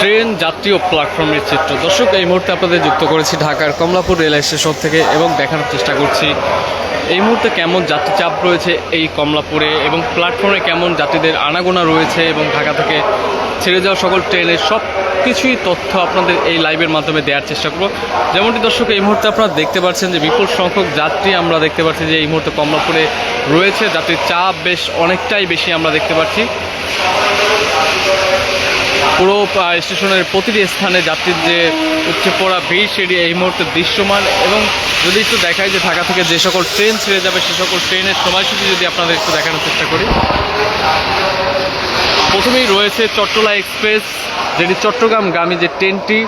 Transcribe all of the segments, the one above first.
Train যাত্রী ও প্ল্যাটফর্মের চিত্র। দর্শক, এই মুহূর্তে আপনাদের যুক্ত করেছি ঢাকার কমলাপুর রেল স্টেশন থেকে এবং দেখানোর চেষ্টা করছি এই মুহূর্তে কেমন যাত্রী চাপ রয়েছে এই কমলাপুরে এবং প্ল্যাটফর্মে কেমন যাত্রীদের আনাগোনা রয়েছে এবং ঢাকা থেকে ছেড়ে যাওয়া সকল ট্রেনের সব কিছুই তথ্য আপনাদের এই লাইভের মাধ্যমে দেওয়ার চেষ্টা করব। যেমনটি দর্শক এই মুহূর্তে আপনারা দেখতে পাচ্ছেন যে বিপুল সংখ্যক যাত্রী আমরা দেখতে পাচ্ছি যে এই মুহূর্তে কমলাপুরে রয়েছে। যাত্রীর চাপ বেশ অনেকটাই বেশি আমরা দেখতে পাচ্ছি। পুরো স্টেশনের প্রতিটি স্থানে যাত্রীর যে উপচে পড়া ভিড় সেটি এই মুহূর্তে দৃশ্যমান। এবং যদি একটু দেখায় যে ঢাকা থেকে যে সকল ট্রেন ছেড়ে যাবে সে সকল ট্রেনের সময়সূচি যদি আপনাদের একটু দেখানোর চেষ্টা করি। প্রথমেই রয়েছে চট্টলা এক্সপ্রেস, যেটি চট্টগ্রামগামী যে ট্রেনটি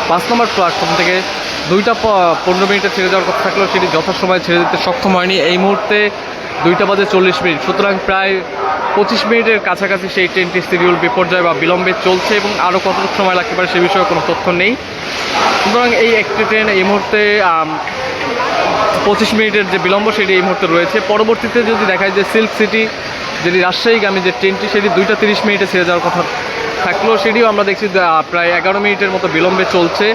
5 নম্বর প্ল্যাটফর্ম থেকে 2টা 15 মিনিটে ছেড়ে যাওয়ার কথা থাকলেও সেটি যথাসময়ে ছেড়ে দিতে সক্ষম হয়নি। এই মুহূর্তে 2টা বাজে 40 মিনিট, সুতরাং প্রায় 25 মিনিটের কাছাকাছি সেই ট্রেনটির শিডিউল বিপর্যয় বা বিলম্বে চলছে এবং আরও কতটুকু সময় লাগতে পারে সে বিষয়ে কোনো তথ্য নেই। সুতরাং এই একটি ট্রেন এই মুহূর্তে 25 মিনিটের যে বিলম্ব সেটি এই মুহূর্তে রয়েছে। পরবর্তীতে যদি দেখায় যে সিল্ক সিটি, যেটি রাজশাহীগামী যে ট্রেনটি সেটি 2টা 30 মিনিটে ছেড়ে যাওয়ার কথা থাকলেও সেটিও আমরা দেখছি প্রায় 11 মিনিটের মতো বিলম্বে চলছে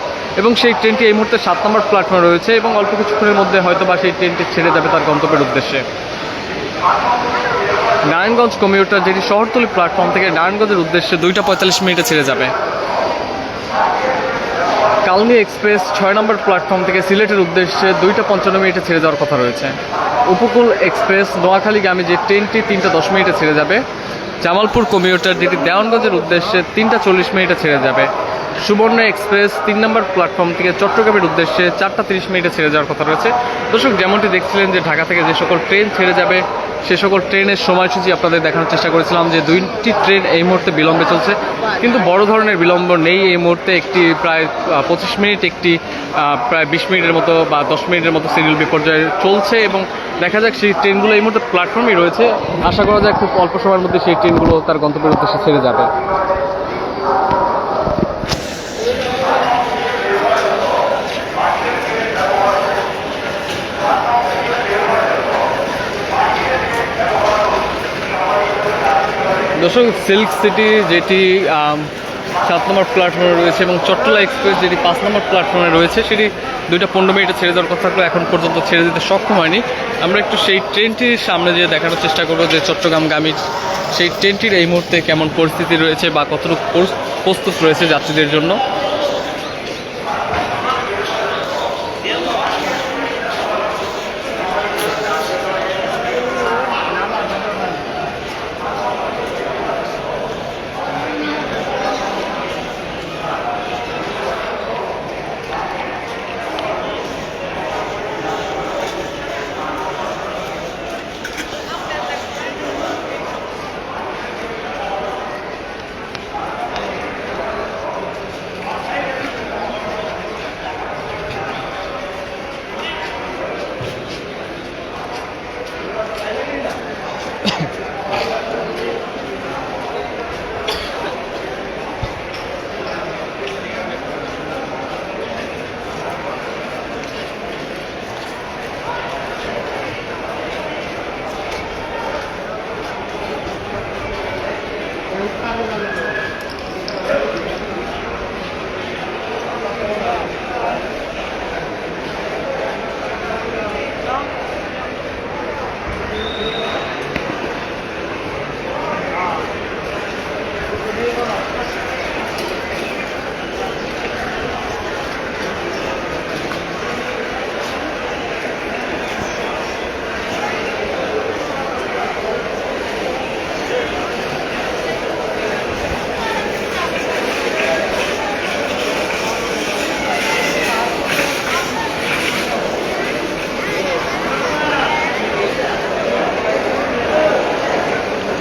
এবং সেই ট্রেনটি এই মুহূর্তে 7 নম্বর প্ল্যাটফর্মে রয়েছে এবং অল্প কিছুক্ষণের মধ্যে হয়তো বা সেই ট্রেনটি ছেড়ে যাবে তার গন্তব্যের উদ্দেশ্যে। নারায়ণগঞ্জ কমিউটার, যেটি শহরতলি প্ল্যাটফর্ম থেকে নারায়ণগঞ্জের উদ্দেশ্যে 2টা 45 মিনিটে ছেড়ে যাবে। কালনী এক্সপ্রেস 6 নম্বর প্ল্যাটফর্ম থেকে সিলেটের উদ্দেশ্যে 2টা 55 মিনিটে ছেড়ে যাওয়ার কথা রয়েছে। উপকূল এক্সপ্রেস নোয়াখালীগামী যে ট্রেনটি 3টা 10 মিনিটে ছেড়ে যাবে। জামালপুর কমিউটার, যেটি দেওয়ানগঞ্জের উদ্দেশ্যে 3টা 40 মিনিটে ছেড়ে যাবে। সুবর্ণ এক্সপ্রেস 3 নম্বর প্ল্যাটফর্ম থেকে চট্টগ্রামের উদ্দেশ্যে 4টা 30 মিনিটে ছেড়ে যাওয়ার কথা রয়েছে। দর্শক, যেমনটি দেখছিলেন যে ঢাকা থেকে যে সকল ট্রেন ছেড়ে যাবে সে সকল ট্রেনের সময়সূচি আপনাদের দেখানোর চেষ্টা করেছিলাম যে 2টি ট্রেন এই মুহূর্তে বিলম্বে চলছে, কিন্তু বড় ধরনের বিলম্ব নেই। এই মুহূর্তে একটি প্রায় 25 মিনিট, একটি প্রায় 20 মিনিটের মতো বা 10 মিনিটের মতো শিডিউল বিপর্যয় চলছে এবং দেখা যাক সেই ট্রেনগুলো এই মুহূর্তে প্ল্যাটফর্মেই রয়েছে। আশা করা যায় খুব অল্প সময়ের মধ্যে সেই ট্রেনগুলো তার গন্তব্যের উদ্দেশ্যে ছেড়ে যাবে। দর্শক, সিল্ক সিটি যেটি 7 নম্বর প্ল্যাটফর্মে রয়েছে এবং চট্টলা এক্সপ্রেস যেটি 5 নম্বর প্ল্যাটফর্মে রয়েছে সেটি 2টা 15 মিনিটে ছেড়ে যাওয়ার কথা থাকলেও এখন পর্যন্ত ছেড়ে দিতে সক্ষম হয়নি। আমরা একটু সেই ট্রেনটির সামনে যেয়ে দেখানোর চেষ্টা করবো যে চট্টগ্রামগামী সেই ট্রেনটির এই মুহূর্তে কেমন পরিস্থিতি রয়েছে বা কতটুকু প্রস্তুত রয়েছে যাত্রীদের জন্য।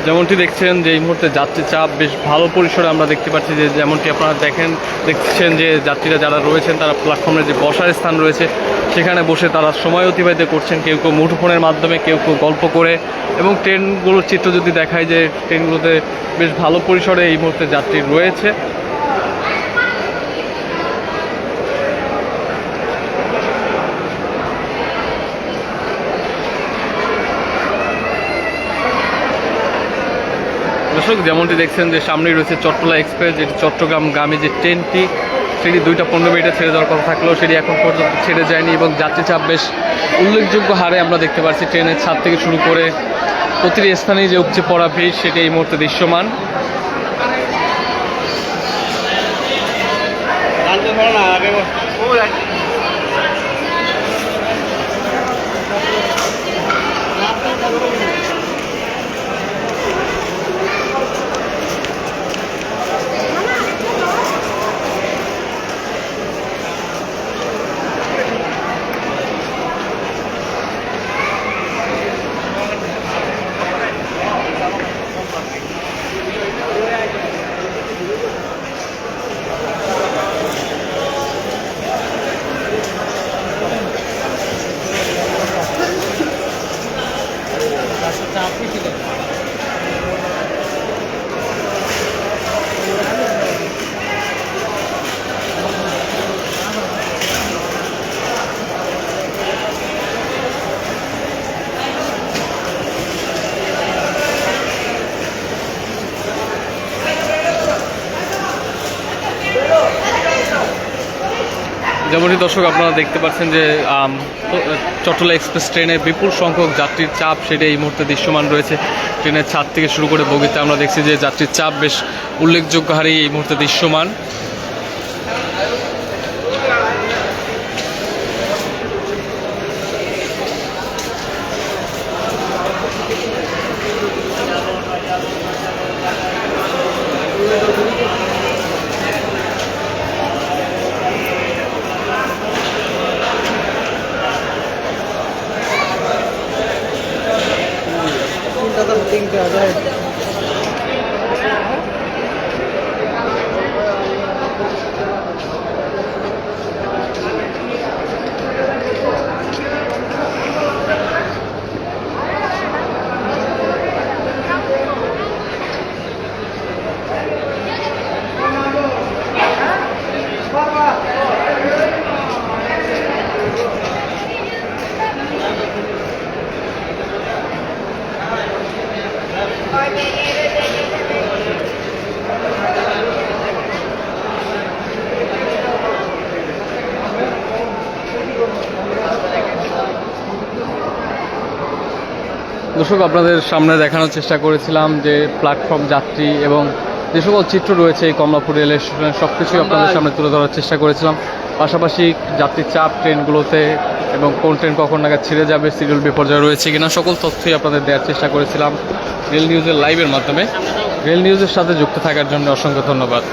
যেমনটি দেখছেন যে এই মুহূর্তে যাত্রী চাপ বেশ ভালো পরিসরে আমরা দেখতে পাচ্ছি যে যেমনটি আপনারা দেখছেন যে যাত্রীরা যারা রয়েছেন তারা প্ল্যাটফর্মের যে বসার স্থান রয়েছে সেখানে বসে তারা সময় অতিবাহিত করছেন, কেউ কেউ মুঠোফোনের মাধ্যমে, কেউ কেউ গল্প করে। এবং ট্রেনগুলোর চিত্র যদি দেখায় যে ট্রেনগুলোতে বেশ ভালো পরিসরে এই মুহূর্তে যাত্রী রয়েছে। দর্শক যেমনটি দেখছেন যে সামনেই রয়েছে চট্টলা এক্সপ্রেস, যেটি চট্টগ্রামগামী যে ট্রেনটি সেটি 2টা 15 মিনিটে ছেড়ে যাওয়ার কথা থাকলেও সেটি এখন পর্যন্ত ছেড়ে যায়নি এবং যাত্রী চাপ বেশ উল্লেখযোগ্য হারে আমরা দেখতে পাচ্ছি। ট্রেনের ছাদ থেকে শুরু করে প্রতিটি স্থানেই যে উপচে পড়া ভিড় সেটি এই মুহূর্তে দৃশ্যমান। যেমনটি দর্শক আপনারা দেখতে পাচ্ছেন যে চট্টলা এক্সপ্রেস ট্রেনে বিপুল সংখ্যক যাত্রীর চাপ সেটা এই মুহূর্তে দৃশ্যমান রয়েছে। ট্রেনের ছাদ থেকে শুরু করে বগিতে আমরা দেখছি যে যাত্রীর চাপ বেশ উল্লেখযোগ্য হারে এই মুহূর্তে দৃশ্যমান। দর্শক আপনাদের সামনে দেখানোর চেষ্টা করেছিলাম যে প্ল্যাটফর্ম যাত্রী এবং যে সকল চিত্র রয়েছে এই কমলাপুর রেল স্টেশনের সব কিছুই আপনাদের সামনে তুলে ধরার চেষ্টা করেছিলাম। পাশাপাশি যাত্রীর চাপ ট্রেনগুলোতে এবং কোন ট্রেন কখন নাগাদ ছেড়ে যাবে, শিডিউল বিপর্যয় রয়েছে কিনা, সকল তথ্যই আপনাদের দেওয়ার চেষ্টা করেছিলাম রেল নিউজের লাইভের মাধ্যমে। রেল নিউজের সাথে যুক্ত থাকার জন্য অসংখ্য ধন্যবাদ।